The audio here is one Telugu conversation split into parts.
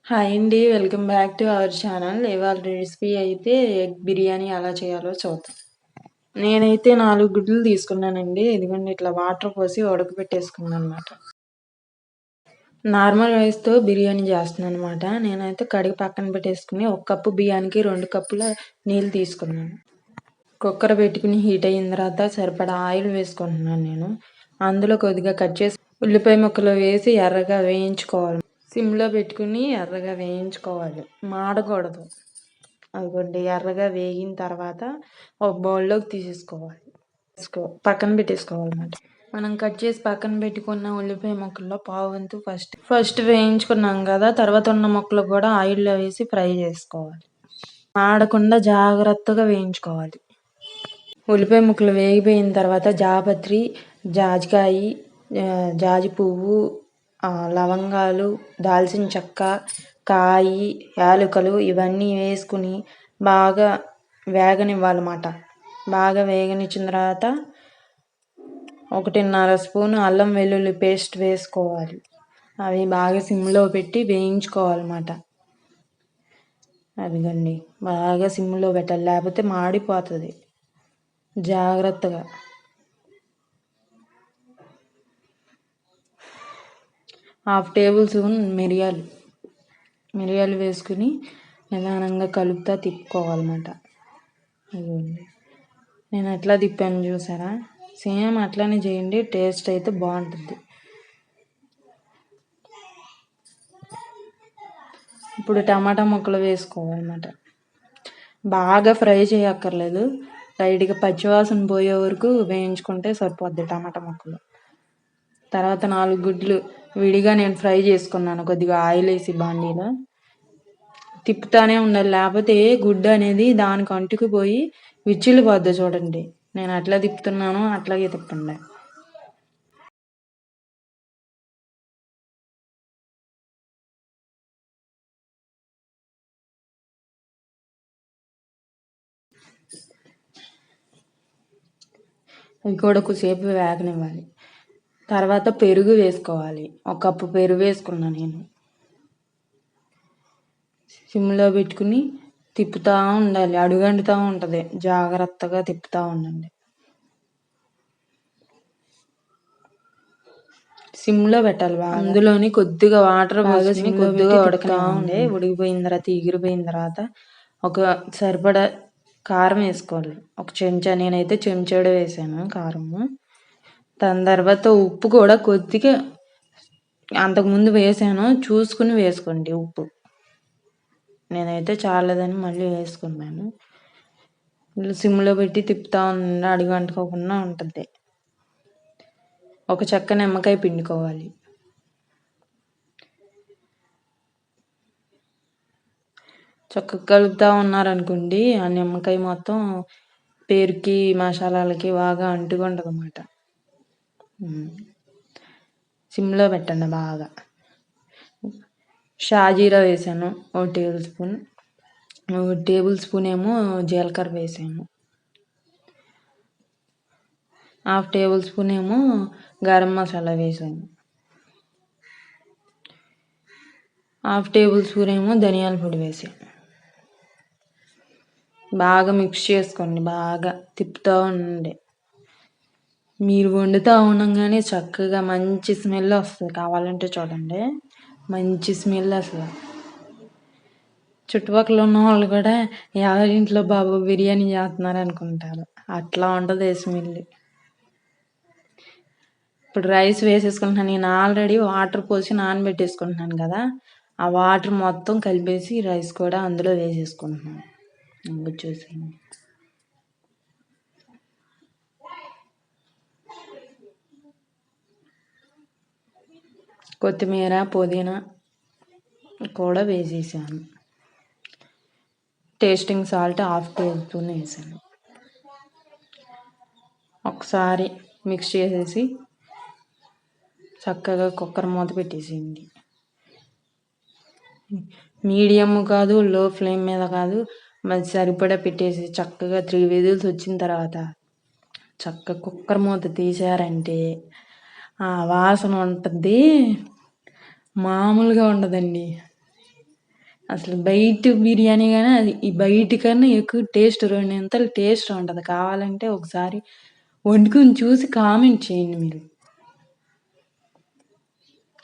హాయ్ అండి. Welcome back to our channel. ఇవాళ రెసిపీ అయితే ఎగ్ బిర్యానీ ఎలా చేయాలో చూద్దాం. నేనైతే 4 గుడ్లు తీసుకున్నానండి. ఇదిగోండి ఇట్లా వాటర్ పోసి ఉడకబెట్టేసుకున్నాను అనమాట. నార్మల్ రైస్తో బిర్యానీ చేస్తున్నాను అనమాట. నేనైతే కడిగి పక్కన పెట్టేసుకుని 1 కప్పు బియ్యానికి 2 కప్పుల నీళ్ళు తీసుకున్నాను. కుక్కర్ పెట్టుకుని హీట్ అయిన తర్వాత సరిపడా ఆయిల్ వేసుకుంటున్నాను నేను. అందులో కొద్దిగా కట్ చేసి ఉల్లిపాయ ముక్కలు వేసి ఎర్రగా వేయించుకోవాలి. సిమ్లో పెట్టుకుని ఎర్రగా వేయించుకోవాలి, మాడకూడదు. అదిగోండి ఎర్రగా వేగిన తర్వాత ఒక బౌల్లోకి తీసేసుకోవాలి, పక్కన పెట్టేసుకోవాలన్నమాట. మనం కట్ చేసి పక్కన పెట్టుకున్న ఉల్లిపాయ ముక్కల్లో పావువంతు ఫస్ట్ వేయించుకున్నాం కదా, తర్వాత ఉన్న ముక్కలు కూడా ఆయిల్లో వేసి ఫ్రై చేసుకోవాలి. మాడకుండా జాగ్రత్తగా వేయించుకోవాలి. ఉల్లిపాయ ముక్కలు వేగిపోయిన తర్వాత జాపత్రి, జాజికాయ, జాజి పువ్వు, లవంగాలు, దాల్చిన చెక్క, కాయి, యాలకులు ఇవన్నీ వేసుకుని బాగా వేగనివ్వాలన్నమాట. బాగా వేగనిచ్చిన తర్వాత 1.5 స్పూను అల్లం వెల్లుల్లి పేస్ట్ వేసుకోవాలి. అవి బాగా సిమ్లో పెట్టి వేయించుకోవాలన్నమాట. అదిగండి బాగా సిమ్లో పెట్టాలి, లేకపోతే మాడిపోతుంది. జాగ్రత్తగా 1/2 టేబుల్ స్పూన్ మిరియాలు వేసుకుని నిదానంగా కలుపుతా తిప్పుకోవాలన్నమాట. అదిగోండి నేను ఎట్లా తిప్పాను చూసారా, సేమ్ అట్లానే చేయండి, టేస్ట్ అయితే బాగుంటుంది. ఇప్పుడు టమాటా ముక్కలు వేసుకోవాలన్నమాట. బాగా ఫ్రై చేయక్కర్లేదు, లైట్గా పచ్చివాసన పోయే వరకు వేయించుకుంటే సరిపోద్ది టమాటా ముక్కలు. తర్వాత 4 గుడ్లు విడిగా నేను ఫ్రై చేసుకున్నాను, కొద్దిగా ఆయిల్ వేసి బాండీలో తిప్పుతానే ఉండాలి, లేకపోతే గుడ్డు అనేది దానికి అంటుకుపోయి విచ్చిలు పోద్ది. చూడండి నేను అట్లా తిప్పుతున్నాను, అట్లాగే తిప్పండి. అవి కూడా కొద్దిసేపు వేగనివ్వాలి. తర్వాత పెరుగు వేసుకోవాలి. 1 కప్పు పెరుగు వేసుకున్నాను నేను. సిమ్లో పెట్టుకుని తిప్పుతూ ఉండాలి, అడుగంటుతూ ఉంటుంది, జాగ్రత్తగా తిప్పుతూ ఉండండి. సిమ్లో పెట్టాలి బాగా. అందులోని కొద్దిగా వాటర్ పోసుకుని కొద్దిగా ఉడకతా ఉండే, ఉడికిపోయిన తర్వాత ఎగిరిపోయిన తర్వాత ఒక సరిపడా కారం వేసుకోవాలి. 1 చెంచా, నేనైతే చెంచాడు వేసాను కారము. దాని తర్వాత ఉప్పు కూడా కొద్దిగా అంతకుముందు వేసాను, చూసుకుని వేసుకోండి ఉప్పు. నేనైతే చాలేదని మళ్ళీ వేసుకున్నాను. సిమ్లో పెట్టి తిప్పుతా ఉండి అడుగు అంటుకోకుండా ఉంటుంది. 1 చెక్క నిమ్మకాయ పిండుకోవాలి. చక్కగా కలుపుతూ ఉన్నారనుకోండి, ఆ నిమ్మకాయ మొత్తం పేరుకి మసాలాలకి బాగా అంటుకుంటుంది అన్నమాట. సిమ్లో పెట్టండి బాగా. షాజీరా వేసాను 1 టేబుల్ స్పూన్, 1 టేబుల్ స్పూన్ ఏమో జీలకర్ర వేసాను, 1/2 టేబుల్ స్పూన్ ఏమో గరం మసాలా వేసాను, 1/2 టేబుల్ స్పూన్ ఏమో ధనియాల పొడి వేసాను. బాగా మిక్స్ చేసుకోండి, బాగా తిప్పుతూ ఉండండి. మీరు వండుతూ ఉండగానే చక్కగా మంచి స్మెల్ వస్తుంది. కావాలంటే చూడండి, మంచి స్మెల్ అసలు. చుట్టుపక్కల ఉన్న వాళ్ళు కూడా ఎవరింట్లో బాబు బిర్యానీ చేస్తున్నారు అనుకుంటారు, అట్లా ఉంటుంది స్మెల్. ఇప్పుడు రైస్ వేసేసుకుంటున్నాను. నేను ఆల్రెడీ వాటర్ పోసి నానబెట్టేసుకుంటున్నాను కదా, ఆ వాటర్ మొత్తం కలిపేసి రైస్ కూడా అందులో వేసేసుకుంటున్నాను. చూసేయండి. కొత్తిమీర, పుదీనా కూడా వేసేసాను. టేస్టింగ్ సాల్ట్ 1/2 టేబుల్ స్పూన్ వేసాను. ఒకసారి మిక్స్ చేసేసి చక్కగా కుక్కర్ మూత పెట్టేసేయండి. మీడియం కాదు, లో ఫ్లేమ్ మీద కాదు, మరి సరిపడా పెట్టేసి చక్కగా 3 విజిల్స్ వచ్చిన తర్వాత చక్కగా కుక్కర్ మూత తీసారంటే ఆ వాసన ఉంటుంది, మామూలుగా ఉండదండి. అసలు బయట బిర్యానీ గాని అది ఈ బయట కన్నా ఎక్కువ టేస్ట్ రెండింతలు టేస్ట్ ఉంటది. కావాలంటే ఒకసారి వండుకొని చూసి కామెంట్ చేయండి మీరు.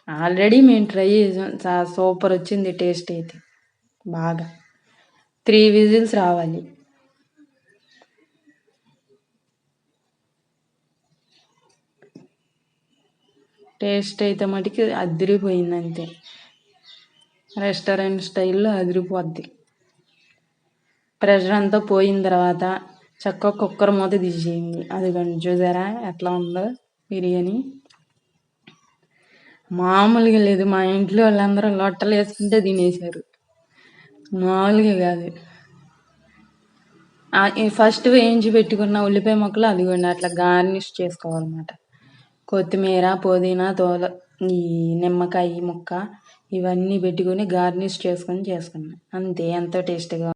ఆల్రెడీ మేము ట్రై చేసాం. సూపర్ వచ్చింది టేస్ట్ అయితే బాగా. 3 విజిల్స్ రావాలి. టేస్ట్ అయితే మటుకి అదిరిపోయింది అంతే. రెస్టారెంట్ స్టైల్లో అదిరిపోద్ది. ప్రెషర్ అంతా పోయిన తర్వాత చక్కగా కుక్కర్ మూత తీసేయండి. అదిగోండి చూసారా ఎట్లా ఉందో బిర్యానీ. మామూలుగా లేదు. మా ఇంట్లో వాళ్ళందరూ లొట్టలు వేసుకుంటే తినేశారు. మామూలుగా కాదు. ఫస్ట్ వేయించి పెట్టుకున్న ఉల్లిపాయ ముక్కలు అదిగోండి అట్లా గార్నిష్ చేసుకోవాలన్నమాట. కొత్తిమీర, పుదీనా, ఈ నిమ్మకాయ ముక్క ఇవన్నీ పెట్టుకొని గార్నిష్ చేసుకున్నాను. అంతే, ఎంతో టేస్టీగా